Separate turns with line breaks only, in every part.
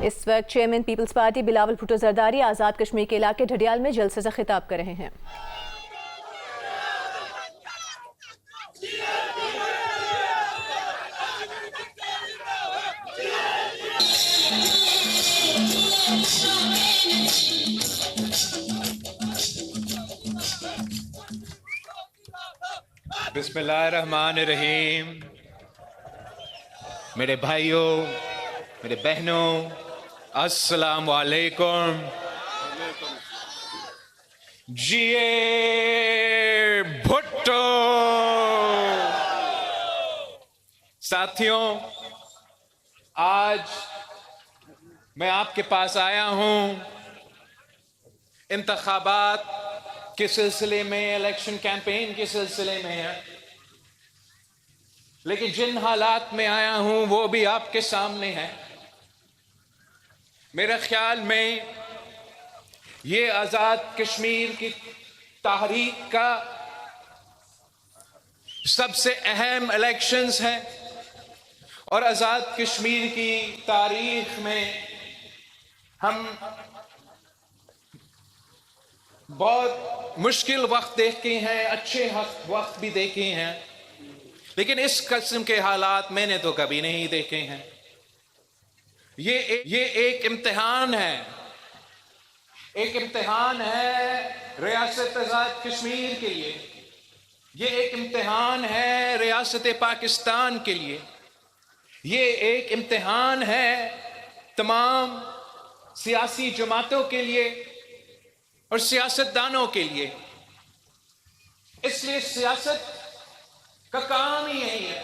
اس وقت chairman peoples party Bilawal Bhutto Zardari Azad Kashmir کے علاقے ڈھڈیال میں جلسے سے خطاب کر رہے ہیں۔
بسم اللہ الرحمن الرحیم۔ میرے بھائیوں، میرے بہنوں، السلام علیکم۔ جیے بھٹو۔ ساتھیوں، آج میں آپ کے پاس آیا ہوں انتخابات کے سلسلے میں، الیکشن کیمپین کے سلسلے میں ہے، لیکن جن حالات میں آیا ہوں وہ بھی آپ کے سامنے ہے۔ میرے خیال میں یہ آزاد کشمیر کی تحریک کا سب سے اہم الیکشنز ہیں، اور آزاد کشمیر کی تاریخ میں ہم بہت مشکل وقت دیکھے ہیں، اچھے وقت بھی دیکھے ہیں، لیکن اس قسم کے حالات میں نے تو کبھی نہیں دیکھے ہیں۔ یہ ایک امتحان ہے، ایک امتحان ہے ریاست آزاد کشمیر کے لیے، یہ ایک امتحان ہے ریاست پاکستان کے لیے، یہ ایک امتحان ہے تمام سیاسی جماعتوں کے لیے اور سیاستدانوں کے لیے۔ اس لیے سیاست کا کام ہی یہی ہے،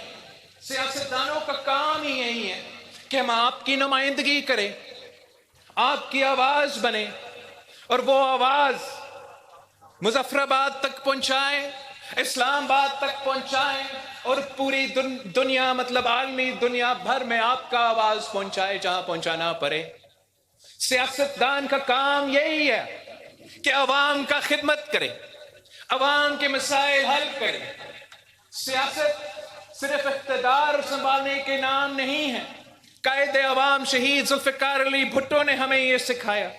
سیاستدانوں کا کام ہی یہی ہے کہ ہم آپ کی نمائندگی کریں، آپ کی آواز بنیں، اور وہ آواز مظفر آباد تک پہنچائیں، اسلام آباد تک پہنچائیں، اور پوری دنیا، مطلب عالمی دنیا بھر میں آپ کا آواز پہنچائے جہاں پہنچانا پڑے۔ سیاستدان کا کام یہی ہے کہ عوام کا خدمت کرے، عوام کے مسائل حل کرے۔ سیاست صرف اقتدار سنبھالنے کے نام نہیں ہے۔ قائد عوام شہید ذوالفقار علی بھٹو نے ہمیں یہ سکھایا،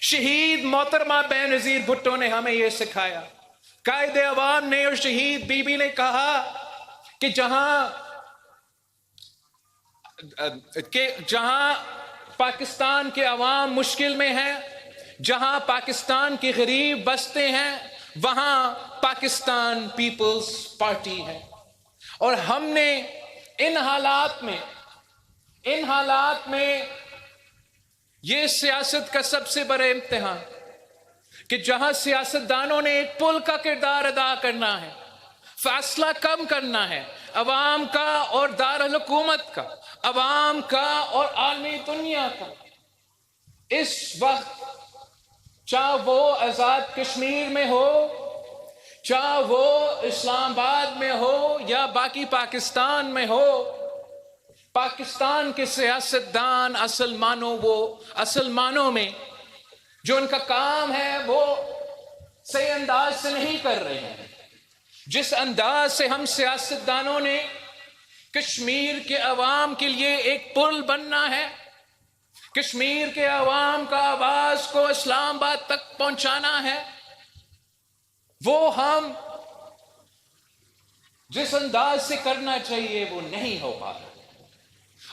شہید محترمہ بینظیر بھٹو نے ہمیں یہ سکھایا۔ قائد عوام نے اور شہید بی بی نے کہا کہ جہاں پاکستان کے عوام مشکل میں ہیں، جہاں پاکستان کے غریب بستے ہیں، وہاں پاکستان پیپلز پارٹی ہے۔ اور ہم نے ان حالات میں یہ سیاست کا سب سے بڑا امتحان کہ جہاں سیاستدانوں نے ایک پل کا کردار ادا کرنا ہے، فاصلہ کم کرنا ہے عوام کا اور دارالحکومت کا، عوام کا اور عالمی دنیا کا۔ اس وقت چاہے وہ آزاد کشمیر میں ہو، چاہے وہ اسلام آباد میں ہو یا باقی پاکستان میں ہو، پاکستان کے سیاستدان اصل معنوں میں جو ان کا کام ہے وہ صحیح انداز سے نہیں کر رہے ہیں۔ جس انداز سے ہم سیاستدانوں نے کشمیر کے عوام کے لیے ایک پل بننا ہے، کشمیر کے عوام کا آواز کو اسلام آباد تک پہنچانا ہے، وہ ہم جس انداز سے کرنا چاہیے وہ نہیں ہو پا رہا۔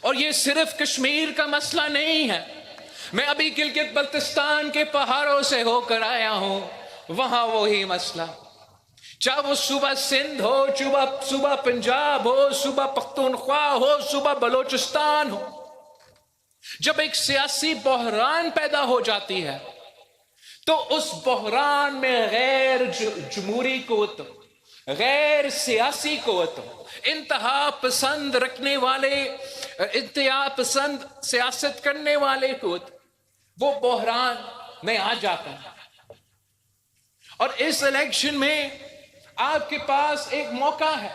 اور یہ صرف کشمیر کا مسئلہ نہیں ہے۔ میں ابھی گلگت بلتستان کے پہاڑوں سے ہو کر آیا ہوں، وہاں وہی مسئلہ، چاہے وہ صوبہ سندھ ہو، صوبہ پنجاب ہو، صوبہ پختونخوا ہو، صوبہ بلوچستان ہو، جب ایک سیاسی بحران پیدا ہو جاتی ہے تو اس بحران میں غیر جمہوری قوتوں، غیر سیاسی قوتوں، انتہا پسند رکھنے والے، انتہا پسند سیاست کرنے والے قوت، وہ بحران میں آ جاتا ہے۔ اور اس الیکشن میں آپ کے پاس ایک موقع ہے،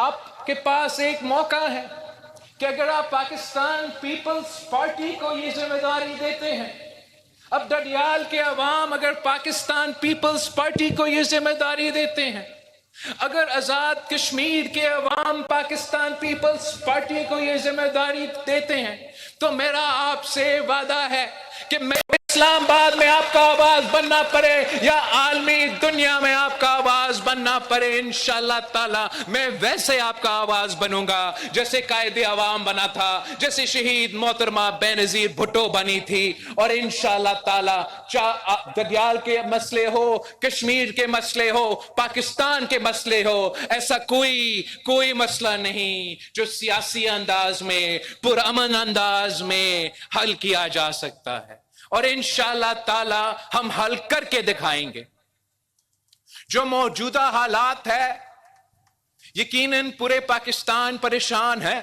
آپ کے پاس ایک موقع ہے کہ اگر آپ پاکستان پیپلز پارٹی کو یہ ذمہ داری دیتے ہیں، اب ڈڈیال کے عوام اگر پاکستان پیپلز پارٹی کو یہ ذمہ داری دیتے ہیں اگر آزاد کشمیر کے عوام پاکستان پیپلز پارٹی کو یہ ذمہ داری دیتے ہیں تو میرا آپ سے وعدہ ہے کہ میں اسلام آباد میں آپ کا آواز بننا پڑے یا عالمی دنیا میں آپ کا آواز بننا پڑے، انشاءاللہ تعالی میں ویسے آپ کا آواز بنوں گا جیسے قائد عوام بنا تھا، جیسے شہید محترمہ بے نظیر بھٹو بنی تھی، اور انشاءاللہ تعالی ددیال کے مسئلے ہو، کشمیر کے مسئلے ہو، پاکستان کے مسئلے ہو، ایسا کوئی مسئلہ نہیں جو سیاسی انداز میں، پرامن انداز میں حل کیا جا سکتا ہے، اور انشاءاللہ تعالی ہم حل کر کے دکھائیں گے۔ جو موجودہ حالات ہے، یقیناً پورے پاکستان پریشان ہے،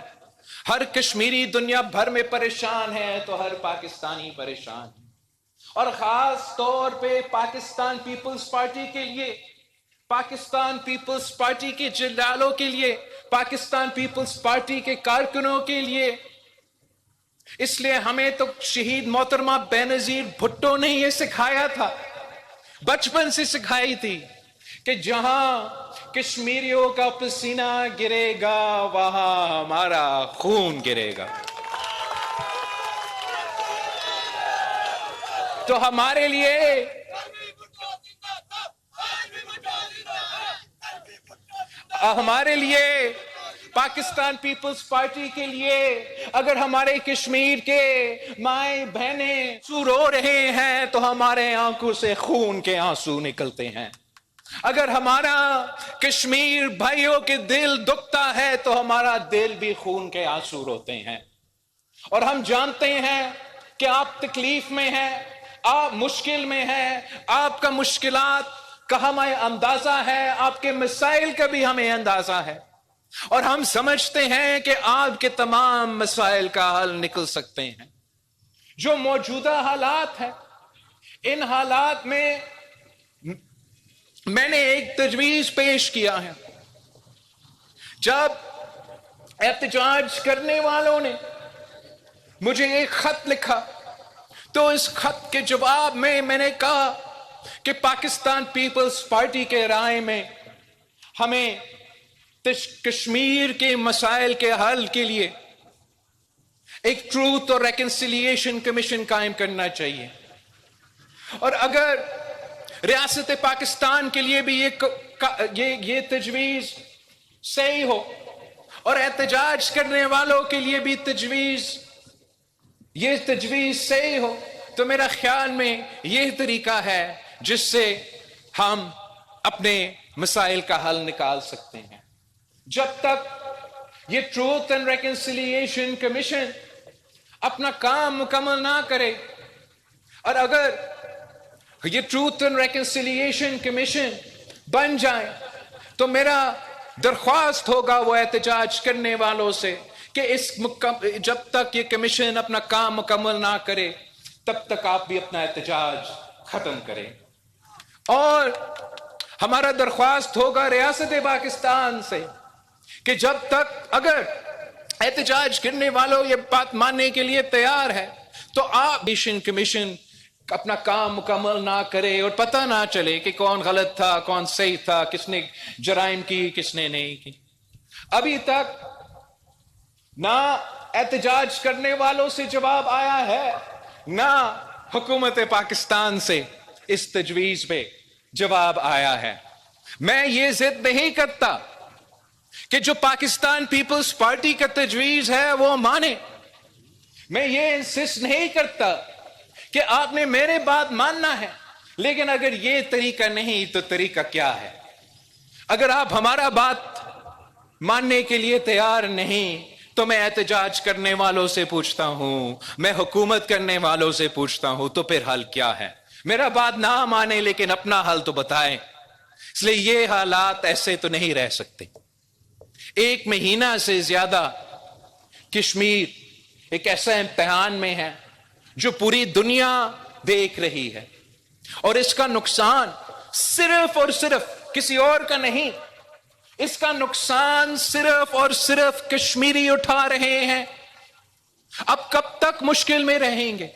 ہر کشمیری دنیا بھر میں پریشان ہے تو ہر پاکستانی پریشان ہے، اور خاص طور پہ پاکستان پیپلز پارٹی کے لیے، پاکستان پیپلز پارٹی کے جنرالوں کے لیے، پاکستان پیپلز پارٹی کے کارکنوں کے لیے، اس لیے ہمیں تو شہید محترمہ بے نظیر بھٹو نے یہ سکھایا تھا، بچپن سے سکھائی تھی کہ جہاں کشمیریوں کا پسینہ گرے گا وہاں ہمارا خون گرے گا۔ تو ہمارے لیے پاکستان پیپلز پارٹی کے لیے، اگر ہمارے کشمیر کے مائیں بہنیں رو رہے ہیں تو ہمارے آنکھوں سے خون کے آنسو نکلتے ہیں، اگر ہمارا کشمیر بھائیوں کے دل دکھتا ہے تو ہمارا دل بھی خون کے آنسو روتے ہیں، اور ہم جانتے ہیں کہ آپ تکلیف میں ہیں، آپ مشکل میں ہیں، آپ کا مشکلات کا ہمیں اندازہ ہے، آپ کے مسائل کا بھی ہمیں اندازہ ہے، اور ہم سمجھتے ہیں کہ آپ کے تمام مسائل کا حل نکل سکتے ہیں۔ جو موجودہ حالات ہیں، ان حالات میں نے ایک تجویز پیش کیا ہے۔ جب احتجاج کرنے والوں نے مجھے ایک خط لکھا تو اس خط کے جواب میں نے کہا کہ پاکستان پیپلز پارٹی کے رائے میں ہمیں کشمیر کے مسائل کے حل کے لیے ایک ٹروتھ اور ریکنسیلیشن کمیشن قائم کرنا چاہیے، اور اگر ریاست پاکستان کے لیے بھی یہ تجویز صحیح ہو اور احتجاج کرنے والوں کے لیے بھی یہ تجویز صحیح ہو تو میرا خیال میں یہ طریقہ ہے جس سے ہم اپنے مسائل کا حل نکال سکتے ہیں۔ جب تک یہ ٹروتھ اینڈ ریکنسیلیشن کمیشن اپنا کام مکمل نہ کرے، اور اگر یہ ٹروتھ اینڈ ریکنسیلیشن کمیشن بن جائے تو میرا درخواست ہوگا وہ احتجاج کرنے والوں سے کہ جب تک یہ کمیشن اپنا کام مکمل نہ کرے تب تک آپ بھی اپنا احتجاج ختم کریں، اور ہمارا درخواست ہوگا ریاست پاکستان سے کہ جب تک اگر احتجاج کرنے والوں یہ بات ماننے کے لیے تیار ہے تو آپ کمیشن اپنا کام مکمل نہ کرے اور پتہ نہ چلے کہ کون غلط تھا کون صحیح تھا، کس نے جرائم کی کس نے نہیں کی۔ ابھی تک نہ احتجاج کرنے والوں سے جواب آیا ہے، نہ حکومت پاکستان سے اس تجویز پہ جواب آیا ہے۔ میں یہ ضد نہیں کرتا کہ جو پاکستان پیپلز پارٹی کا تجویز ہے وہ مانے، میں یہ انسسٹ نہیں کرتا کہ آپ نے میرے بات ماننا ہے، لیکن اگر یہ طریقہ نہیں تو طریقہ کیا ہے؟ اگر آپ ہمارا بات ماننے کے لیے تیار نہیں تو میں احتجاج کرنے والوں سے پوچھتا ہوں، میں حکومت کرنے والوں سے پوچھتا ہوں، تو پھر حل کیا ہے؟ میرا بات نہ مانے لیکن اپنا حل تو بتائیں۔ اس لیے یہ حالات ایسے تو نہیں رہ سکتے۔ 1 مہینہ سے زیادہ کشمیر ایک ایسا امتحان میں ہے جو پوری دنیا دیکھ رہی ہے، اور اس کا نقصان صرف اور صرف کسی اور کا نہیں، اس کا نقصان صرف اور صرف کشمیری اٹھا رہے ہیں۔ اب کب تک مشکل میں رہیں گے؟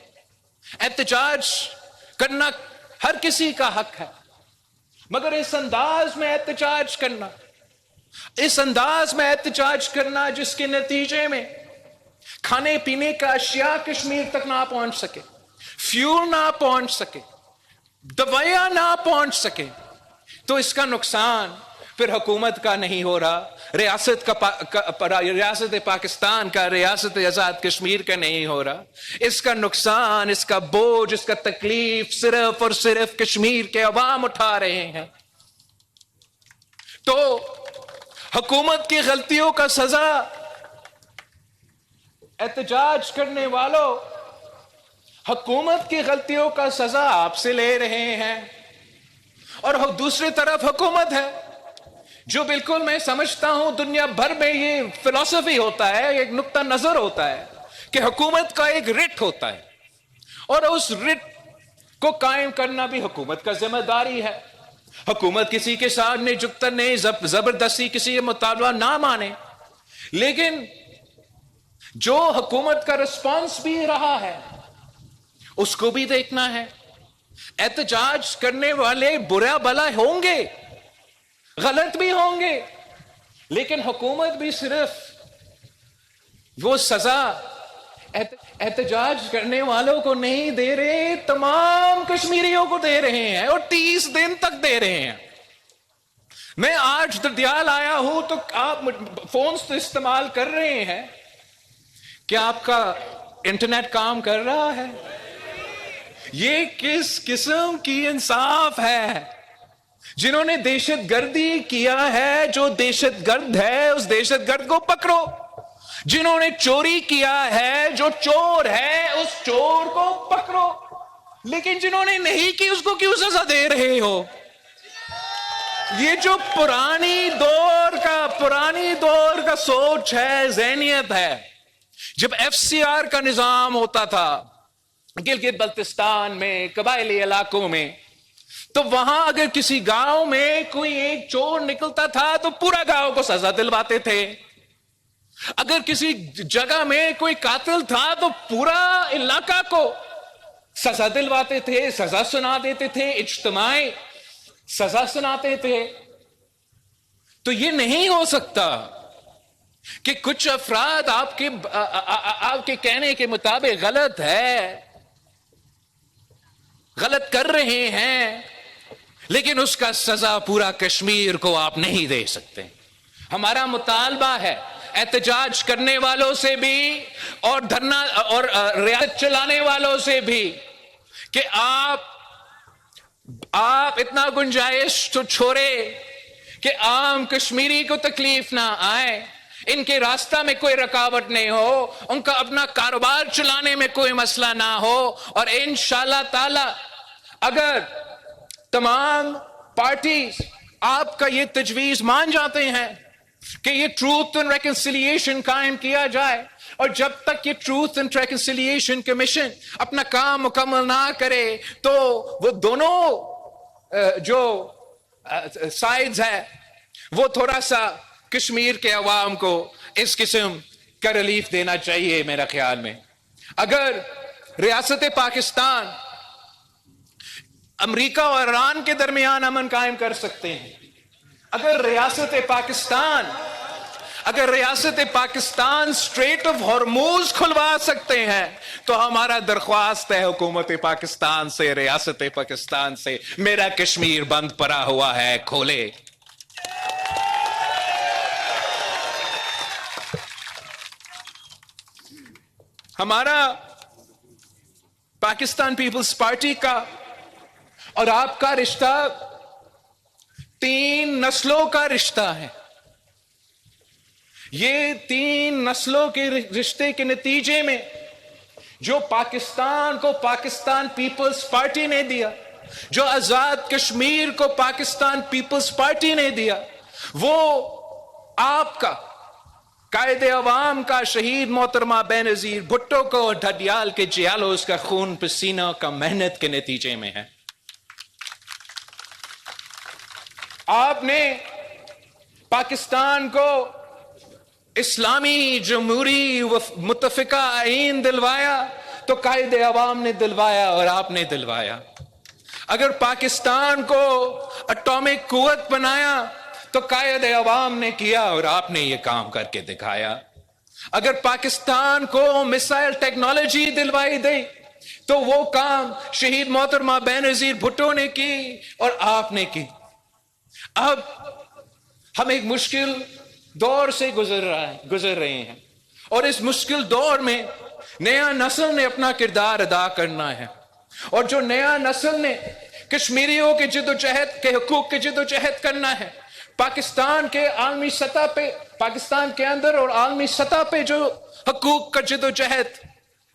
احتجاج کرنا ہر کسی کا حق ہے، مگر اس انداز میں احتجاج کرنا، اس انداز میں احتجاج کرنا جس کے نتیجے میں کھانے پینے کا اشیاء کشمیر تک نہ پہنچ سکے، فیول نہ پہنچ سکے، دوائیاں نہ پہنچ سکے، تو اس کا نقصان پھر حکومت کا نہیں ہو رہا، ریاست پاکستان کا، ریاست آزاد کشمیر کا نہیں ہو رہا، اس کا نقصان، اس کا بوجھ، اس کا تکلیف صرف اور صرف کشمیر کے عوام اٹھا رہے ہیں۔ تو حکومت کی غلطیوں کا سزا احتجاج کرنے والوں، حکومت کی غلطیوں کا سزا آپ سے لے رہے ہیں، اور دوسری طرف حکومت ہے جو بالکل میں سمجھتا ہوں دنیا بھر میں یہ فلسفی ہوتا ہے، ایک نقطہ نظر ہوتا ہے کہ حکومت کا ایک رٹ ہوتا ہے، اور اس رٹ کو قائم کرنا بھی حکومت کا ذمہ داری ہے۔ حکومت کسی کے سامنے جھکتا نہیں، زبردستی کسی مطالبہ نہ مانے، لیکن جو حکومت کا رسپانس بھی رہا ہے اس کو بھی دیکھنا ہے۔ احتجاج کرنے والے برا بھلا ہوں گے، غلط بھی ہوں گے، لیکن حکومت بھی صرف وہ سزا احتجاج کرنے والوں کو نہیں دے رہے، تمام کشمیریوں کو دے رہے ہیں، اور 30 دن تک دے رہے ہیں۔ میں آج دردیال آیا ہوں تو آپ فونز تو استعمال کر رہے ہیں، کیا آپ کا انٹرنیٹ کام کر رہا ہے؟ یہ کس قسم کی انصاف ہے؟ جنہوں نے دہشت گردی کیا ہے، جو دہشت گرد ہے اس دہشت گرد کو پکڑو، جنہوں نے چوری کیا ہے، جو چور ہے اس چور کو پکڑو، لیکن جنہوں نے نہیں کی اس کو کیوں سزا دے رہے ہو؟ یہ جو پرانی دور کا سوچ ہے، ذہنیت ہے۔ جب ایف سی آر کا نظام ہوتا تھا گلگت بلتستان میں، قبائلی علاقوں میں، تو وہاں اگر کسی گاؤں میں کوئی ایک چور نکلتا تھا تو پورا گاؤں کو سزا دلواتے تھے۔ اگر کسی جگہ میں کوئی قاتل تھا تو پورا علاقہ کو سزا دلواتے تھے، سزا سنا دیتے تھے، اجتماعی سزا سناتے تھے۔ تو یہ نہیں ہو سکتا کہ کچھ افراد آپ کے کہنے کے مطابق غلط کر رہے ہیں، لیکن اس کا سزا پورا کشمیر کو آپ نہیں دے سکتے۔ ہمارا مطالبہ ہے احتجاج کرنے والوں سے بھی اور دھرنا اور ریاست چلانے والوں سے بھی کہ آپ اتنا گنجائش تو چھوڑے کہ عام کشمیری کو تکلیف نہ آئے، ان کے راستہ میں کوئی رکاوٹ نہیں ہو، ان کا اپنا کاروبار چلانے میں کوئی مسئلہ نہ ہو، اور انشاءاللہ تعالی اگر تمام پارٹیز آپ کا یہ تجویز مان جاتے ہیں کہ یہ ٹروتھ اینڈ ریکنسیلیشن قائم کیا جائے، اور جب تک یہ ٹروتھ اینڈ ریکنسیلیشن کمیشن اپنا کام مکمل نہ کرے تو وہ دونوں جو سائیڈز ہے وہ تھوڑا سا کشمیر کے عوام کو اس قسم کا ریلیف دینا چاہیے۔ میرا خیال میں اگر ریاست پاکستان امریکہ اور ایران کے درمیان امن قائم کر سکتے ہیں، اگر ریاست پاکستان اسٹریٹ آف ہرموز کھلوا سکتے ہیں، تو ہمارا درخواست ہے حکومت پاکستان سے، ریاست پاکستان سے، میرا کشمیر بند پڑا ہوا ہے، کھولے۔ ہمارا پاکستان پیپلز پارٹی کا اور آپ کا رشتہ 3 نسلوں کا رشتہ ہے۔ یہ 3 نسلوں کے رشتے کے نتیجے میں جو پاکستان کو پاکستان پیپلز پارٹی نے دیا، جو آزاد کشمیر کو پاکستان پیپلز پارٹی نے دیا، وہ آپ کا قائد عوام کا، شہید محترمہ بینظیر بھٹو کو اور ڈھڈیال کے جیالوز کا خون پسینہ کا محنت کے نتیجے میں ہے۔ آپ نے پاکستان کو اسلامی جمہوری متفقہ آئین دلوایا تو قائد عوام نے دلوایا اور آپ نے دلوایا۔ اگر پاکستان کو اٹامک قوت بنایا تو قائد عوام نے کیا اور آپ نے یہ کام کر کے دکھایا. اگر پاکستان کو میسائل ٹیکنالوجی دلوائی دی تو وہ کام شہید محترمہ بینظیر بھٹو نے کی اور آپ نے کی. اب ہم ایک مشکل دور سے گزر رہے ہیں اور اس مشکل دور میں نیا نسل نے اپنا کردار ادا کرنا ہے. اور جو نیا نسل نے کشمیریوں کے جدوجہد کے حقوق کی جدوجہد کرنا ہے، پاکستان کے عالمی سطح پہ، پاکستان کے اندر اور عالمی سطح پہ جو حقوق کا جدوجہد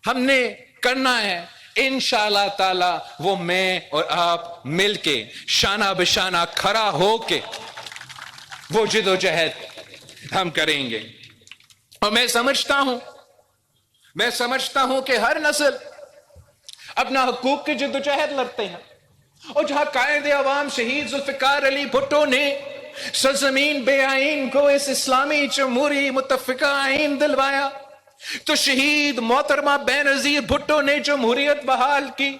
ہم نے کرنا ہے، انشاءاللہ تعالی وہ میں اور آپ مل کے شانہ بشانہ کھڑا ہو کے وہ جدوجہد ہم کریں گے. اور میں سمجھتا ہوں کہ ہر نسل اپنا حقوق کی جدوجہد لڑتے ہیں. اور جہاں قائد عوام شہید ذوالفقار علی بھٹو نے سرزمین بے آئین کو اس اسلامی جمہوری متفقہ آئین دلوایا، تو شہید محترمہ بینظیر بھٹو نے جمہوریت بحال کی،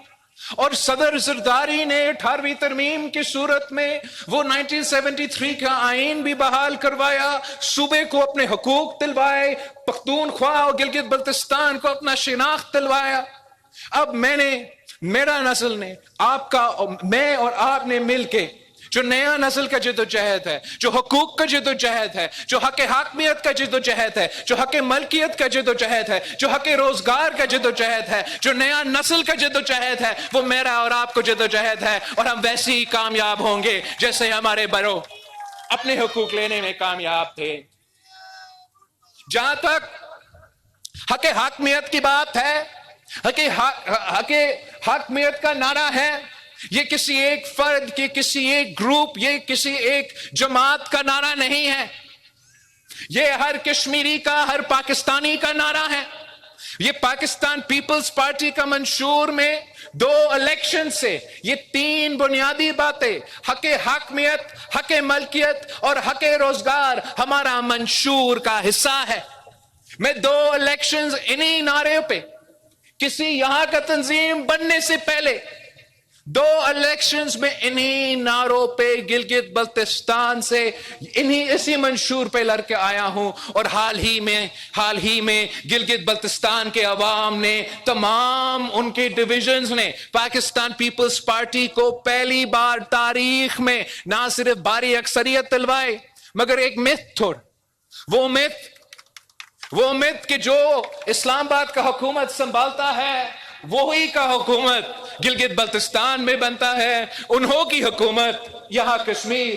اور صدر زرداری نے 18ویں ترمیم کی صورت میں وہ 1973 کا آئین بھی بحال کروایا، صوبے کو اپنے حقوق دلوائے، پختونخوا اور گلگت بلتستان کو اپنا شناخت دلوایا. اب میرا نسل نے میں اور آپ نے مل کے جو نیا نسل کا جدوجہد ہے، جو حقوق کا جدوجہد ہے، جو حق حاکمیت کا جدوجہد ہے، جو حق ملکیت کا جدوجہد ہے، جو حق روزگار کا جدوجہد ہے، جو نیا نسل کا جدوجہد ہے، وہ میرا اور آپ کو جدوجہد ہے. اور ہم ویسے ہی کامیاب ہوں گے جیسے ہمارے بڑوں اپنے حقوق لینے میں کامیاب تھے. جہاں تک حق حاکمیت کی بات ہے، حق حاکمیت کا نعرہ ہے، یہ کسی ایک فرد کی، کسی ایک گروپ، یہ کسی ایک جماعت کا نعرہ نہیں ہے. یہ ہر کشمیری کا، ہر پاکستانی کا نعرہ ہے. یہ پاکستان پیپلز پارٹی کا منشور میں 2 الیکشن سے یہ 3 بنیادی باتیں، حق حاکمیت، حق ملکیت اور حق روزگار، ہمارا منشور کا حصہ ہے. میں 2 الیکشنز انہی نعرے پہ، کسی یہاں کا تنظیم بننے سے پہلے 2 الیکشنز میں انہی نعروں پہ گلگت بلتستان سے اسی منشور پہ لڑ کے آیا ہوں. اور حال ہی میں گلگت بلتستان کے عوام نے، تمام ان کے ڈویژنز نے پاکستان پیپلز پارٹی کو پہلی بار تاریخ میں نہ صرف بھاری اکثریت دلوائے، مگر ایک میتھ تھوڑ، وہ میتھ کہ جو اسلام آباد کا حکومت سنبھالتا ہے وہی کا حکومت گلگت بلتستان میں بنتا ہے، انہوں کی حکومت یہاں کشمیر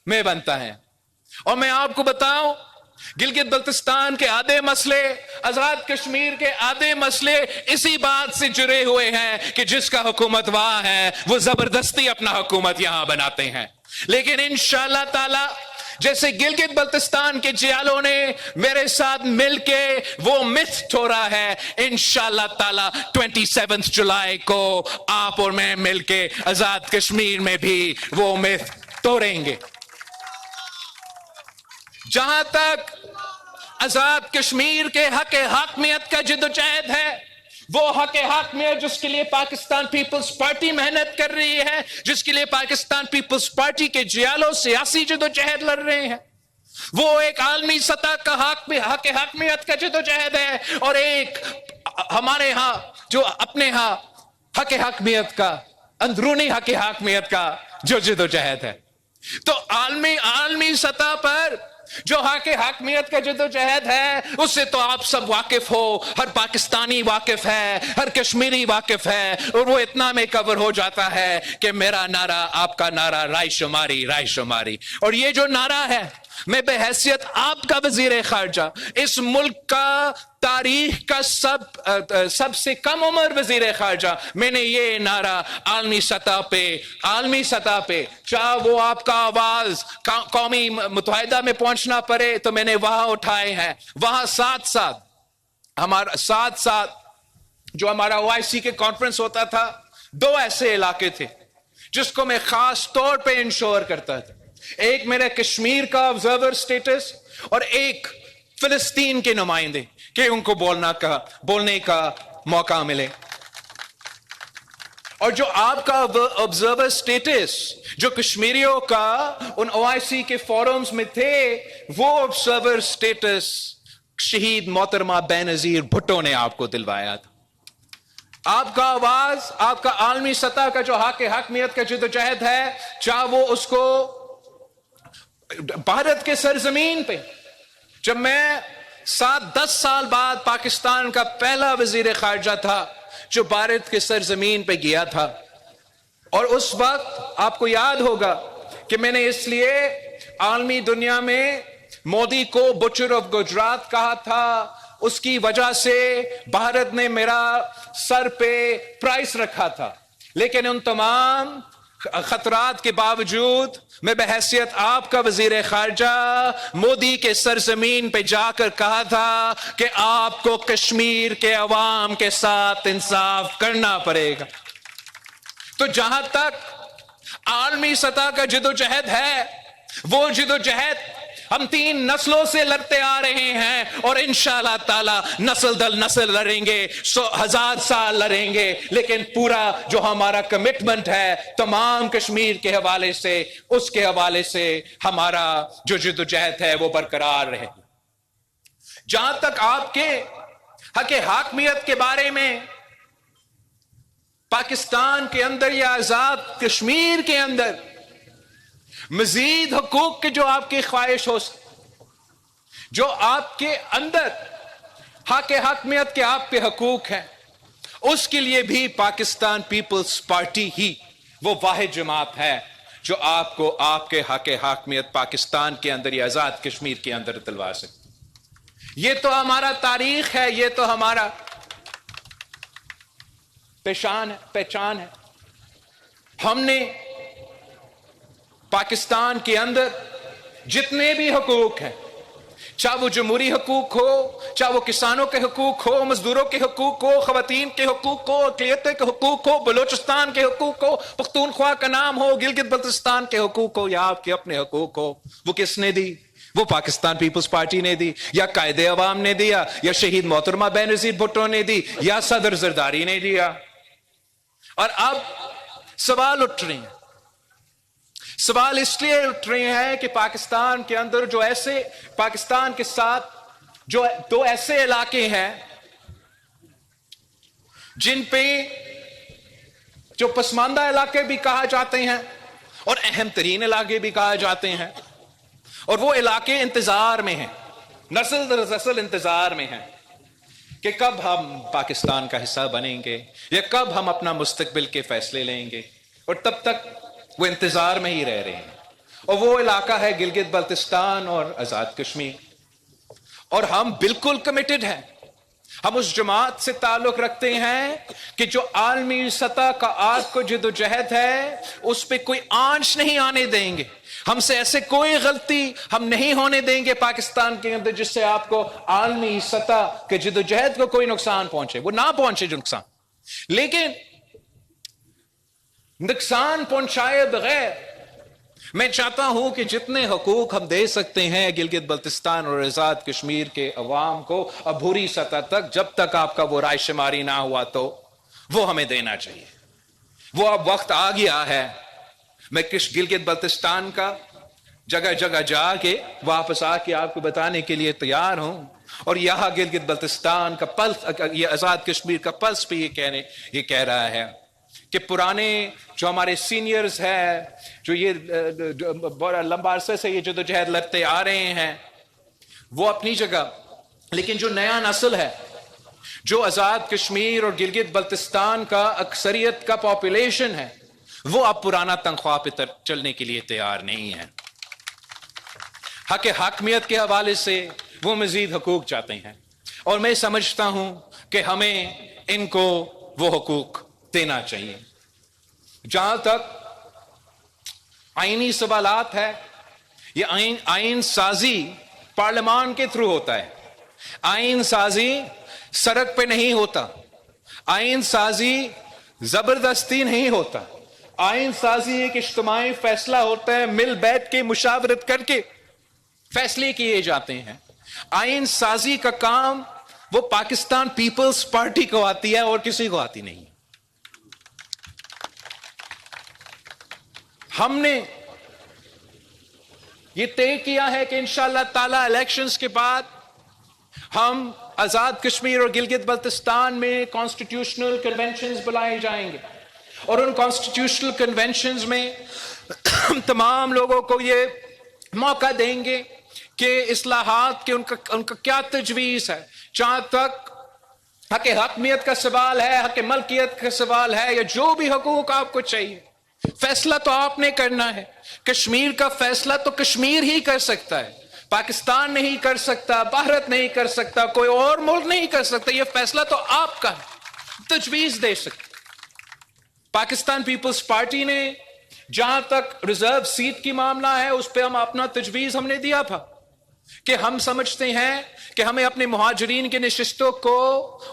میں بنتا ہے. اور میں آپ کو بتاؤں، گلگت بلتستان کے آدھے مسئلے، آزاد کشمیر کے آدھے مسئلے اسی بات سے جڑے ہوئے ہیں کہ جس کا حکومت وہاں ہے وہ زبردستی اپنا حکومت یہاں بناتے ہیں. لیکن انشاءاللہ تعالی جیسے گلگت بلتستان کے جیالوں نے میرے ساتھ مل کے وہ متھ توڑا ہے، انشاءاللہ تعالی 27 جولائی کو آپ اور میں مل کے آزاد کشمیر میں بھی وہ متھ توڑیں گے. جہاں تک آزاد کشمیر کے حق حاکمیت کا جدوجہد ہے، وہ حق حاکمیت جس کے لیے پاکستان پیپلز پارٹی محنت کر رہی ہے، جس کے لیے پاکستان پیپلز پارٹی کے جیالوں سیاسی جدوجہد لڑ رہے ہیں، وہ ایک عالمی سطح کا حق حاکمیت کا جدوجہد ہے، اور ایک ہمارے ہاں جو اپنے ہاں حق حاکمیت کا، اندرونی حق حاکمیت کا جو جدوجہد ہے. تو عالمی سطح پر جو حق حاکمیت کا جدوجہد ہے اس سے تو آپ سب واقف ہو، ہر پاکستانی واقف ہے، ہر کشمیری واقف ہے، اور وہ اتنا میں کور ہو جاتا ہے کہ میرا نعرہ، آپ کا نعرہ، رائے شماری. اور یہ جو نعرہ ہے، میں بحیثیت آپ کا وزیر خارجہ، اس ملک کا تاریخ کا سب سے کم عمر وزیر خارجہ، میں نے یہ نعرہ عالمی سطح پہ چاہے وہ آپ کا آواز قومی متحدہ میں پہنچنا پڑے تو میں نے وہاں اٹھائے ہیں. وہاں ساتھ جو ہمارا OIC کے کانفرنس ہوتا تھا، 2 ایسے علاقے تھے جس کو میں خاص طور پہ انشور کرتا تھا. ایک میرا کشمیر کا آبزرور سٹیٹس اور ایک فلسطین کے نمائندے کہ ان کو بولنے کا موقع ملے. اور جو آپ کا آبزرور سٹیٹس جو کشمیریوں کا ان OIC کے فورمز میں تھے، وہ آبزرور سٹیٹس شہید محترمہ بینظیر بھٹو نے آپ کو دلوایا تھا. آپ کا آواز، آپ کا عالمی سطح کا جو حاکمیت کا جدوجہد ہے، چاہے وہ اس کو بھارت کے سرزمین پہ، جب میں 7-10 سال بعد پاکستان کا پہلا وزیر خارجہ تھا جو بھارت کے سرزمین پہ گیا تھا، اور اس وقت آپ کو یاد ہوگا کہ میں نے اس لیے عالمی دنیا میں مودی کو بچر آف گجرات کہا تھا، اس کی وجہ سے بھارت نے میرا سر پہ پرائس رکھا تھا. لیکن ان تمام خطرات کے باوجود میں بحیثیت آپ کا وزیر خارجہ مودی کے سرزمین پہ جا کر کہا تھا کہ آپ کو کشمیر کے عوام کے ساتھ انصاف کرنا پڑے گا. تو جہاں تک عالمی سطح کا جدوجہد ہے، وہ جدوجہد ہم 3 نسلوں سے لڑتے آ رہے ہیں، اور انشاءاللہ تعالی نسل در نسل لڑیں گے، 1000 سال لڑیں گے، لیکن پورا جو ہمارا کمٹمنٹ ہے تمام کشمیر کے حوالے سے، اس کے حوالے سے ہمارا جو جدوجہد ہے وہ برقرار رہے. جہاں تک آپ کے حق حاکمیت کے بارے میں پاکستان کے اندر یا آزاد کشمیر کے اندر مزید حقوق کی جو آپ کی خواہش ہو، جو آپ کے اندر حق حاکمیت کے آپ پہ حقوق ہیں، اس کے لیے بھی پاکستان پیپلز پارٹی ہی وہ واحد جماعت ہے جو آپ کو آپ کے حق حاکمیت پاکستان کے اندر یا آزاد کشمیر کے اندر دلوا سکتی. یہ تو ہمارا تاریخ ہے، یہ تو ہمارا پہچان ہے. ہم نے پاکستان کے اندر جتنے بھی حقوق ہیں، چاہے وہ جمہوری حقوق ہو، چاہے وہ کسانوں کے حقوق ہو، مزدوروں کے حقوق ہو، خواتین کے حقوق ہو، اقلیتوں کے حقوق ہو، بلوچستان کے حقوق ہو، پختونخوا کا نام ہو، گلگت بلتستان کے حقوق ہو، یا آپ کے اپنے حقوق ہو، وہ کس نے دی؟ وہ پاکستان پیپلز پارٹی نے دی، یا قائد عوام نے دیا، یا شہید محترمہ بینظیر بھٹو نے دی، یا صدر زرداری نے دیا. اور اب سوال اٹھ رہے ہیں، سوال اس لیے اٹھ رہے ہیں کہ پاکستان کے اندر جو ایسے، پاکستان کے ساتھ جو 2 ایسے علاقے ہیں جن پہ جو پسماندہ علاقے بھی کہا جاتے ہیں اور اہم ترین علاقے بھی کہا جاتے ہیں، اور وہ علاقے انتظار میں ہیں، نسل در نسل انتظار میں ہیں کہ کب ہم پاکستان کا حصہ بنیں گے، یا کب ہم اپنا مستقبل کے فیصلے لیں گے، اور تب تک وہ انتظار میں ہی رہ رہے ہیں. اور وہ علاقہ ہے گلگت بلتستان اور آزاد کشمیر. اور ہم بالکل کمیٹڈ ہیں، ہم اس جماعت سے تعلق رکھتے ہیں کہ جو عالمی سطح کا آج کو جدوجہد ہے اس پہ کوئی آنچ نہیں آنے دیں گے. ہم سے ایسے کوئی غلطی ہم نہیں ہونے دیں گے پاکستان کے اندر جس سے آپ کو عالمی سطح کے جدوجہد کو کوئی نقصان پہنچے، وہ نہ پہنچے جو نقصان. لیکن نقصان پہنچائے بغیر میں چاہتا ہوں کہ جتنے حقوق ہم دے سکتے ہیں گلگت بلتستان اور آزاد کشمیر کے عوام کو عبوری سطح تک، جب تک آپ کا وہ رائے شماری نہ ہوا تو وہ ہمیں دینا چاہیے. وہ اب وقت آ گیا ہے. میں گلگت بلتستان کا جگہ جگہ جا کے واپس آ کے آپ کو بتانے کے لیے تیار ہوں، اور یہاں گلگت بلتستان کا پلس، یہ آزاد کشمیر کا پلس بھی یہ کہہ رہا ہے کہ پرانے جو ہمارے سینئرز ہیں، جو یہ بڑا لمبا عرصے سے یہ جدوجہد لڑتے آ رہے ہیں، وہ اپنی جگہ، لیکن جو نیا نسل ہے، جو آزاد کشمیر اور گلگت بلتستان کا اکثریت کا پاپولیشن ہے، وہ اب پرانا تنخواہ پہ چلنے کے لیے تیار نہیں ہے. حق حاکمیت کے حوالے سے وہ مزید حقوق چاہتے ہیں، اور میں سمجھتا ہوں کہ ہمیں ان کو وہ حقوق دینا چاہیے. جہاں تک آئینی سوالات ہے، یہ آئین سازی پارلیمان کے تھرو ہوتا ہے. آئین سازی سڑک پہ نہیں ہوتا، آئین سازی زبردستی نہیں ہوتا. آئین سازی ایک اجتماعی فیصلہ ہوتا ہے، مل بیٹھ کے مشاورت کر کے فیصلے کیے جاتے ہیں. آئین سازی کا کام وہ پاکستان پیپلز پارٹی کو آتی ہے اور کسی کو آتی نہیں. ہم نے یہ طے کیا ہے کہ انشاءاللہ تعالی الیکشنز کے بعد ہم آزاد کشمیر اور گلگت بلتستان میں کانسٹیٹیوشنل کنونشنز بلائے جائیں گے، اور ان کانسٹیٹیوشنل کنونشنز میں تمام لوگوں کو یہ موقع دیں گے کہ اصلاحات کے ان کا کیا تجویز ہے، جہاں تک حق حاکمیت کا سوال ہے، حق ملکیت کا سوال ہے، یا جو بھی حقوق آپ کو چاہیے، فیصلہ تو آپ نے کرنا ہے۔ کشمیر کا فیصلہ تو کشمیر ہی کر سکتا ہے، پاکستان نہیں کر سکتا، بھارت نہیں کر سکتا، کوئی اور ملک نہیں کر سکتا۔ یہ فیصلہ تو آپ کا ہے، تجویز دے سکتے۔ پاکستان پیپلز پارٹی نے جہاں تک ریزرو سیٹ کی معاملہ ہے، اس پہ ہم اپنا تجویز ہم نے دیا تھا کہ ہم سمجھتے ہیں کہ ہمیں اپنے مہاجرین کے نشستوں کو،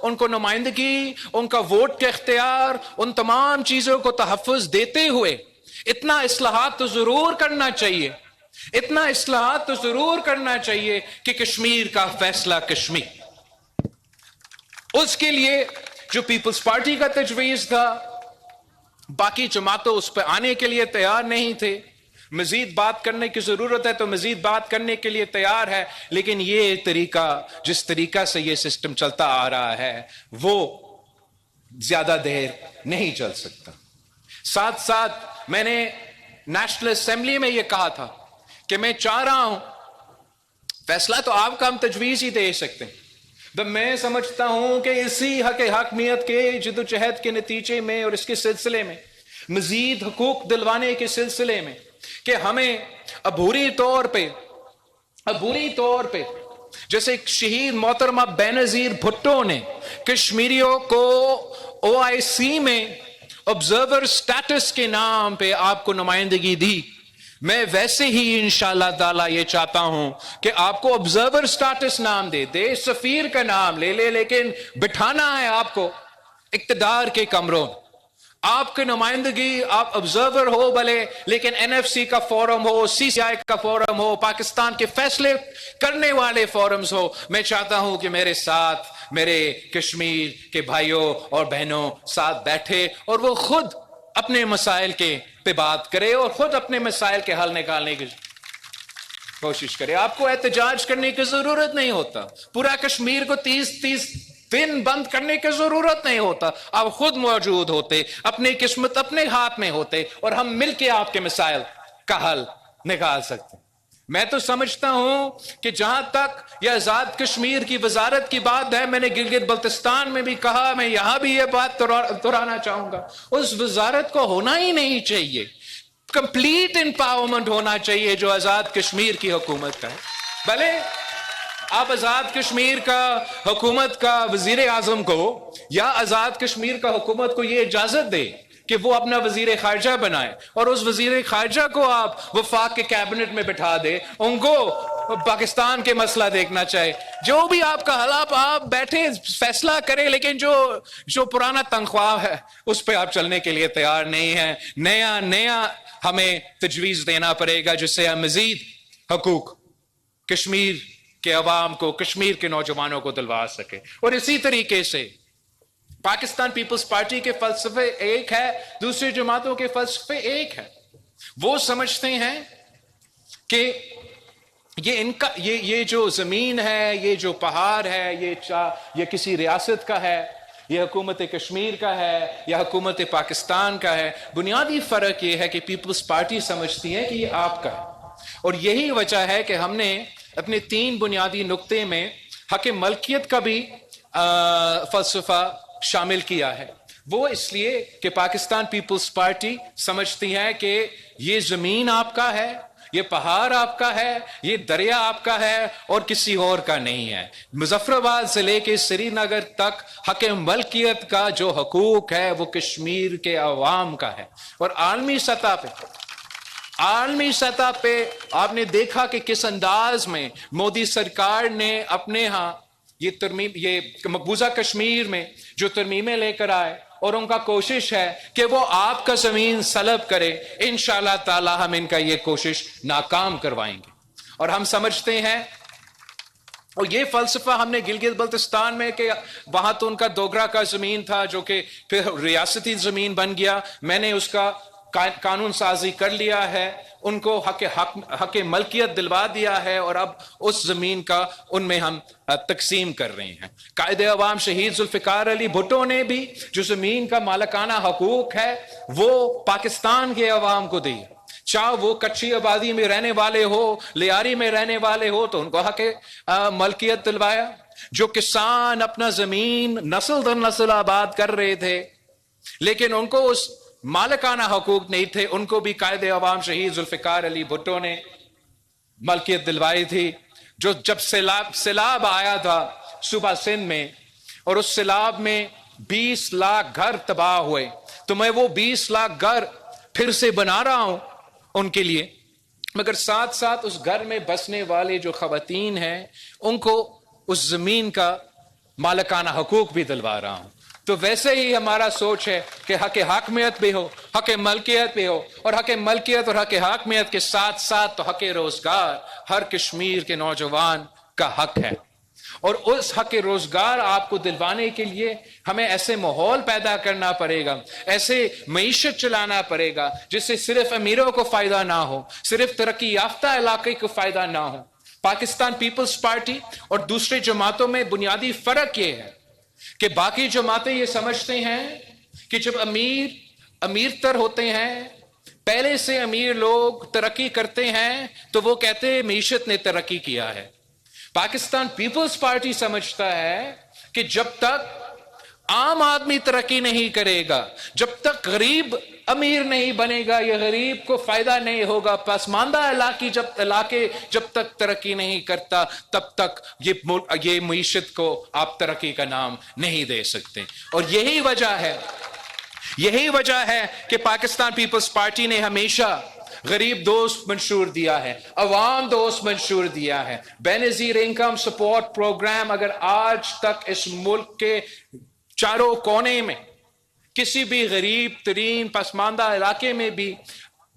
ان کو نمائندگی، ان کا ووٹ کا اختیار، ان تمام چیزوں کو تحفظ دیتے ہوئے اتنا اصلاحات تو ضرور کرنا چاہیے، اتنا اصلاحات تو ضرور کرنا چاہیے کہ کشمیر کا فیصلہ کشمیر۔ اس کے لیے جو پیپلز پارٹی کا تجویز تھا، باقی جماعتوں اس پہ آنے کے لیے تیار نہیں تھے۔ مزید بات کرنے کی ضرورت ہے تو مزید بات کرنے کے لیے تیار ہے، لیکن یہ طریقہ، جس طریقہ سے یہ سسٹم چلتا آ رہا ہے، وہ زیادہ دیر نہیں چل سکتا۔ ساتھ ساتھ میں نے نیشنل اسمبلی میں یہ کہا تھا کہ میں چاہ رہا ہوں، فیصلہ تو آپ کا ہم تجویز ہی دے سکتے ہیں، میں سمجھتا ہوں کہ اسی حق حاکمیت کے جدوجہد کے نتیجے میں اور اس کے سلسلے میں، مزید حقوق دلوانے کے سلسلے میں، کہ ہمیں عبوری طور پہ جیسے شہید محترمہ بینظیر بھٹو نے کشمیریوں کو OIC میں آبزرور سٹیٹس کے نام پہ آپ کو نمائندگی دی، میں ویسے ہی انشاءاللہ تعالیٰ یہ چاہتا ہوں کہ آپ کو آبزرور سٹیٹس نام دے سفیر کا نام لے لیکن بٹھانا ہے آپ کو اقتدار کے کمروں، آپ کی نمائندگی، آپ آبزرور ہو بھلے، لیکن NFC کا فورم ہو، CCI کا فورم ہو، پاکستان کے فیصلے کرنے والے فورمز ہو۔ میں چاہتا ہوں کہ میرے ساتھ میرے کشمیر کے بھائیوں اور بہنوں ساتھ بیٹھے اور وہ خود اپنے مسائل کے پہ بات کرے اور خود اپنے مسائل کے حل نکالنے کی کوشش کرے۔ آپ کو احتجاج کرنے کی ضرورت نہیں ہوتا، پورا کشمیر کو 30 دن بند کرنے کی ضرورت نہیں ہوتا، آپ خود موجود ہوتے، اپنی قسمت اپنے ہاتھ میں ہوتے، اور ہم مل کے آپ کے مسائل کا حل نکال سکتے۔ میں تو سمجھتا ہوں کہ جہاں تک یہ آزاد کشمیر کی وزارت کی بات ہے، میں نے گلگت بلتستان میں بھی کہا، میں یہاں بھی یہ بات دہرانا چاہوں گا، اس وزارت کو ہونا ہی نہیں چاہیے، کمپلیٹ امپاورمنٹ ہونا چاہیے جو آزاد کشمیر کی حکومت کا ہے۔ بھلے آپ آزاد کشمیر کا حکومت کا وزیر اعظم کو یا آزاد کشمیر کا حکومت کو یہ اجازت دے کہ وہ اپنا وزیر خارجہ بنائے، اور اس وزیر خارجہ کو آپ وفاق کے کیبنٹ میں بٹھا دے، ان کو پاکستان کے مسئلہ دیکھنا چاہے، جو بھی آپ کا حل آپ بیٹھے فیصلہ کریں، لیکن جو پرانا تنخواہ ہے اس پہ آپ چلنے کے لیے تیار نہیں ہیں۔ نیا ہمیں تجویز دینا پڑے گا جس سے ہم مزید حقوق کشمیر کے عوام کو، کشمیر کے نوجوانوں کو دلوا سکے۔ اور اسی طریقے سے پاکستان پیپلز پارٹی کے فلسفے ایک ہے، دوسری جماعتوں کے فلسفے ایک ہے۔ وہ سمجھتے ہیں کہ یہ جو زمین ہے، یہ جو پہاڑ ہے، یہ کسی ریاست کا ہے، یہ حکومت کشمیر کا ہے یا حکومت پاکستان کا ہے۔ بنیادی فرق یہ ہے کہ پیپلز پارٹی سمجھتی ہے کہ یہ آپ کا ہے، اور یہی وجہ ہے کہ ہم نے اپنے 3 بنیادی نقطے میں حق ملکیت کا بھی فلسفہ شامل کیا ہے۔ وہ اس لیے کہ پاکستان پیپلز پارٹی سمجھتی ہے کہ یہ زمین آپ کا ہے، یہ پہاڑ آپ کا ہے، یہ دریا آپ کا ہے اور کسی اور کا نہیں ہے۔ مظفر آباد سے لے کے سری نگر تک حق ملکیت کا جو حقوق ہے وہ کشمیر کے عوام کا ہے۔ اور عالمی سطح پہ آپ نے دیکھا کہ کس انداز میں مودی سرکار نے اپنے ہاں یہ مقبوضہ کشمیر میں جو ترمیمیں لے کر آئے، اور ان کا کوشش ہے کہ وہ آپ کا زمین سلب کرے۔ انشاءاللہ تعالی ہم ان کا یہ کوشش ناکام کروائیں گے۔ اور ہم سمجھتے ہیں، اور یہ فلسفہ ہم نے گلگت بلتستان میں، کہ وہاں تو ان کا دوگرا کا زمین تھا جو کہ پھر ریاستی زمین بن گیا، میں نے اس کا قانون سازی کر لیا ہے، ان کو حق ملکیت دلوا دیا ہے، اور اب اس زمین کا ان میں ہم تقسیم کر رہے ہیں۔ قائد عوام شہید ذوالفقار علی بھٹو نے بھی جو زمین کا مالکانہ حقوق ہے وہ پاکستان کے عوام کو دی، چاہے وہ کچی آبادی میں رہنے والے ہو، لیاری میں رہنے والے ہو، تو ان کو حق ملکیت دلوایا۔ جو کسان اپنا زمین نسل در نسل آباد کر رہے تھے لیکن ان کو اس مالکانہ حقوق نہیں تھے، ان کو بھی قائد عوام شہید ذوالفقار علی بھٹو نے ملکیت دلوائی تھی۔ جو جب سیلاب آیا تھا صوبہ سندھ میں، اور اس سیلاب میں 20 لاکھ گھر تباہ ہوئے، تو میں وہ 20 لاکھ گھر پھر سے بنا رہا ہوں ان کے لیے، مگر ساتھ ساتھ اس گھر میں بسنے والے جو خواتین ہیں ان کو اس زمین کا مالکانہ حقوق بھی دلوا رہا ہوں۔ تو ویسے ہی ہمارا سوچ ہے کہ حق حاکمیت بھی ہو، حق ملکیت بھی ہو، اور حق ملکیت اور حق حاکمیت کے ساتھ ساتھ تو حق روزگار ہر کشمیر کے نوجوان کا حق ہے، اور اس حق روزگار آپ کو دلوانے کے لیے ہمیں ایسے ماحول پیدا کرنا پڑے گا، ایسے معیشت چلانا پڑے گا جس سے صرف امیروں کو فائدہ نہ ہو، صرف ترقی یافتہ علاقے کو فائدہ نہ ہو۔ پاکستان پیپلز پارٹی اور دوسرے جماعتوں میں بنیادی فرق یہ ہے کہ باقی جماعتیں یہ سمجھتے ہیں کہ جب امیر تر ہوتے ہیں، پہلے سے امیر لوگ ترقی کرتے ہیں تو وہ کہتے ہیں معیشت نے ترقی کیا ہے۔ پاکستان پیپلز پارٹی سمجھتا ہے کہ جب تک عام آدمی ترقی نہیں کرے گا، جب تک غریب امیر نہیں بنے گا، یہ غریب کو فائدہ نہیں ہوگا، پسماندہ علاقے جب تک ترقی نہیں کرتا تب تک یہ معیشت کو آپ ترقی کا نام نہیں دے سکتے۔ اور یہی وجہ ہے کہ پاکستان پیپلز پارٹی نے ہمیشہ غریب دوست منشور دیا ہے، عوام دوست منشور دیا ہے۔ بے نظیر انکم سپورٹ پروگرام اگر آج تک اس ملک کے چاروں کونے میں کسی بھی غریب ترین پسماندہ علاقے میں بھی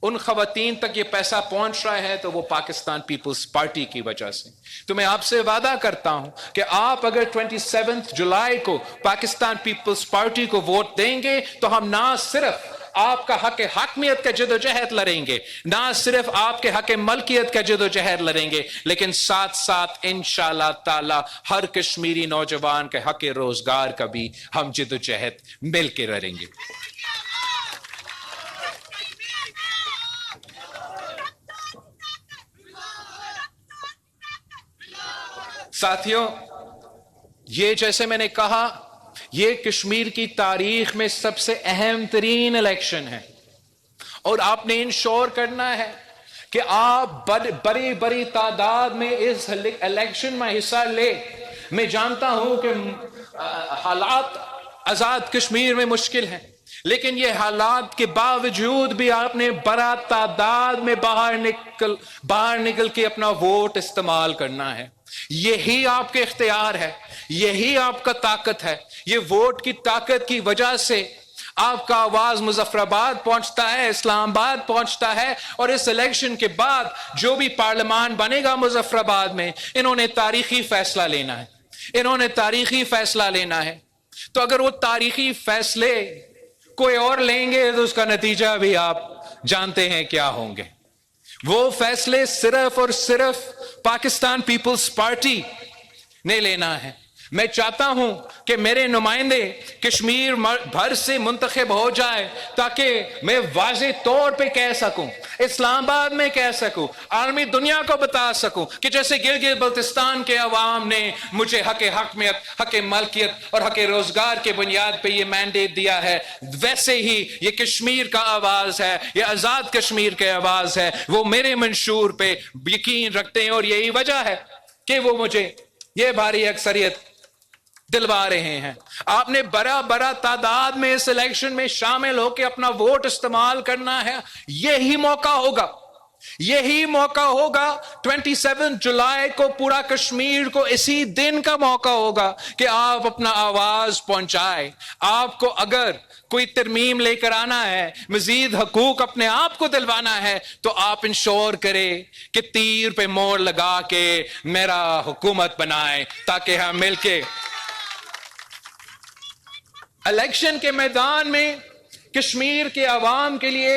ان خواتین تک یہ پیسہ پہنچ رہا ہے تو وہ پاکستان پیپلز پارٹی کی وجہ سے۔ تو میں آپ سے وعدہ کرتا ہوں کہ آپ اگر 27 جولائی کو پاکستان پیپلز پارٹی کو ووٹ دیں گے تو ہم نہ صرف آپ کا حق حاکمیت کا جدوجہد لڑیں گے، نہ صرف آپ کے حق ملکیت کا جدوجہد لڑیں گے، لیکن ساتھ ساتھ انشاءاللہ تعالی ہر کشمیری نوجوان کے حق روزگار کا بھی ہم جدوجہد مل کے لڑیں گے۔ ساتھیوں، یہ جیسے میں نے کہا یہ کشمیر کی تاریخ میں سب سے اہم ترین الیکشن ہے، اور آپ نے انشور کرنا ہے کہ آپ بڑی تعداد میں اس الیکشن میں حصہ لے۔ میں جانتا ہوں کہ حالات آزاد کشمیر میں مشکل ہیں، لیکن یہ حالات کے باوجود بھی آپ نے بڑا تعداد میں باہر نکل کے اپنا ووٹ استعمال کرنا ہے۔ یہی آپ کے اختیار ہے، یہی آپ کا طاقت ہے۔ یہ ووٹ کی طاقت کی وجہ سے آپ کا آواز مظفر آباد پہنچتا ہے، اسلام آباد پہنچتا ہے، اور اس الیکشن کے بعد جو بھی پارلیمان بنے گا مظفر آباد میں، انہوں نے تاریخی فیصلہ لینا ہے۔ تو اگر وہ تاریخی فیصلے کوئی اور لیں گے تو اس کا نتیجہ بھی آپ جانتے ہیں کیا ہوں گے۔ وہ فیصلے صرف اور صرف پاکستان پیپلز پارٹی نے لینا ہے۔ میں چاہتا ہوں کہ میرے نمائندے کشمیر بھر سے منتخب ہو جائے تاکہ میں واضح طور پہ کہہ سکوں، اسلام آباد میں کہہ سکوں، عالمی دنیا کو بتا سکوں کہ جیسے گلگت بلتستان کے عوام نے مجھے حق حاکمیت، حق ملکیت اور حق روزگار کے بنیاد پہ یہ مینڈیٹ دیا ہے، ویسے ہی یہ کشمیر کا آواز ہے، یہ آزاد کشمیر کے آواز ہے، وہ میرے منشور پہ یقین رکھتے ہیں، اور یہی وجہ ہے کہ وہ مجھے یہ بھاری اکثریت دلوا رہے ہیں۔ آپ نے بڑا تعداد میں اس الیکشن میں شامل ہو کے اپنا ووٹ استعمال کرنا ہے۔ یہی موقع ہوگا 27 جولائی کو پورا کشمیر کو اسی دن کا موقع ہوگا کہ آپ اپنا آواز پہنچائے۔ آپ کو اگر کوئی ترمیم لے کر آنا ہے، مزید حقوق اپنے آپ کو دلوانا ہے، تو آپ انشور کرے کہ تیر پہ مور لگا کے میرا حکومت بنائے تاکہ ہم مل کے الیکشن کے میدان میں کشمیر کے عوام کے لیے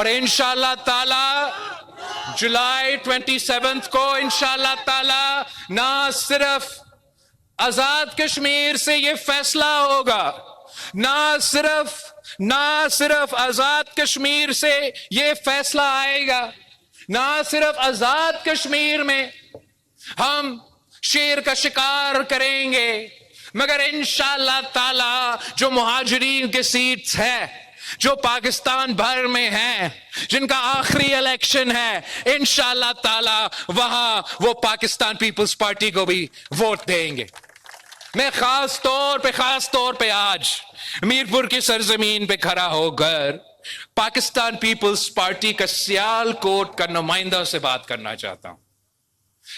اور انشاءاللہ تعالی جولائی 27 کو انشاءاللہ تعالی نہ صرف آزاد کشمیر سے یہ فیصلہ ہوگا، نہ صرف آزاد کشمیر سے یہ فیصلہ آئے گا، نہ صرف آزاد کشمیر میں ہم شیر کا شکار کریں گے، مگر انشاءاللہ تعالی جو مہاجرین کے سیٹس ہے جو پاکستان بھر میں ہیں، جن کا آخری الیکشن ہے، انشاءاللہ تعالی وہاں وہ پاکستان پیپلز پارٹی کو بھی ووٹ دیں گے۔ میں خاص طور پہ آج میرپور کی سرزمین پہ کھڑا ہو کر پاکستان پیپلز پارٹی کا سیالکوٹ کا نمائندہ سے بات کرنا چاہتا ہوں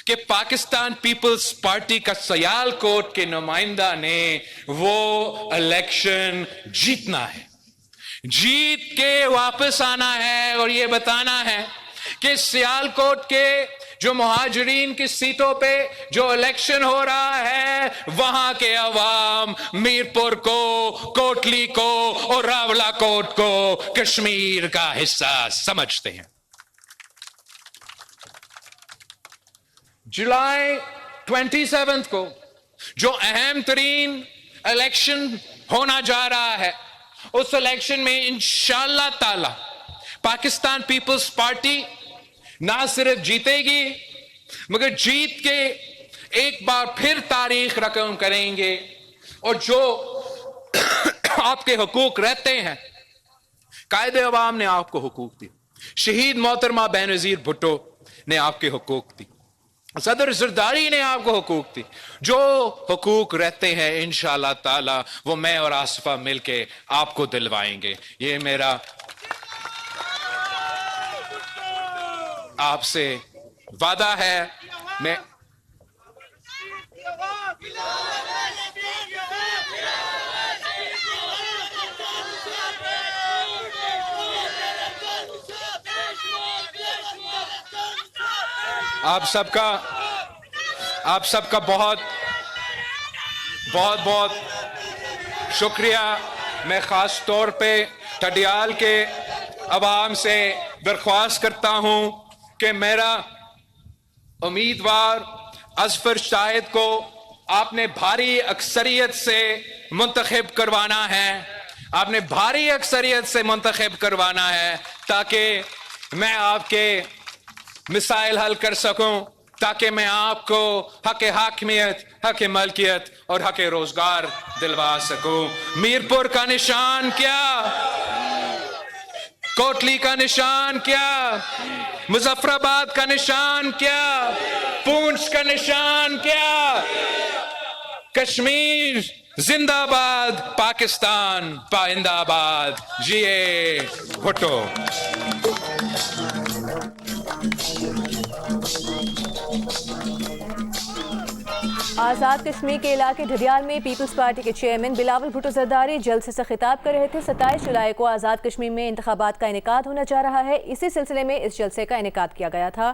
کہ پاکستان پیپلز پارٹی کا سیالکوٹ کے نمائندہ نے وہ الیکشن جیتنا ہے، جیت کے واپس آنا ہے اور یہ بتانا ہے کہ سیالکوٹ کے جو مہاجرین کی سیٹوں پہ جو الیکشن ہو رہا ہے وہاں کے عوام میرپور کو، کوٹلی کو اور راولا کوٹ کو کشمیر کا حصہ سمجھتے ہیں۔ جولائی 27 کو جو اہم ترین الیکشن ہونا جا رہا ہے، اس الیکشن میں انشاءاللہ تعالی پاکستان پیپلز پارٹی نہ صرف جیتے گی مگر جیت کے ایک بار پھر تاریخ رقم کریں گے، اور جو آپ کے حقوق رہتے ہیں، قائد عوام نے آپ کو حقوق دی، شہید محترمہ بینظیر بھٹو نے آپ کے حقوق دی، صدر زرداری نے آپ کو حقوق دی، جو حقوق رہتے ہیں انشاءاللہ تعالی وہ میں اور آصفہ مل کے آپ کو دلوائیں گے۔ یہ میرا آپ سے وعدہ ہے۔ میں آپ سب کا بہت شکریہ۔ میں خاص طور پہ ٹھڈیال کے عوام سے درخواست کرتا ہوں کہ میرا امیدوار اظفر شاہد کو آپ نے بھاری اکثریت سے منتخب کروانا ہے، آپ نے بھاری اکثریت سے منتخب کروانا ہے تاکہ میں آپ کے مسائل حل کر سکوں، تاکہ میں آپ کو حق حاکمیت، حق ملکیت اور حق روزگار دلوا سکوں۔ میرپور کا نشان کیا؟ کوٹلی کا نشان کیا؟ مظفر آباد کا نشان کیا؟ پونچھ کا نشان کیا؟ کشمیر زندہ باد، پاکستان پائندہ آباد، جیے بھٹو۔
آزاد کشمیر کے علاقے ڈھڈیال میں پیپلز پارٹی کے چیئرمین بلاول بھٹو زرداری جلسے سے خطاب کر رہے تھے۔ 27 جولائی کو آزاد کشمیر میں انتخابات کا انعقاد ہونا جا رہا ہے، اسی سلسلے میں اس جلسے کا انعقاد کیا گیا تھا۔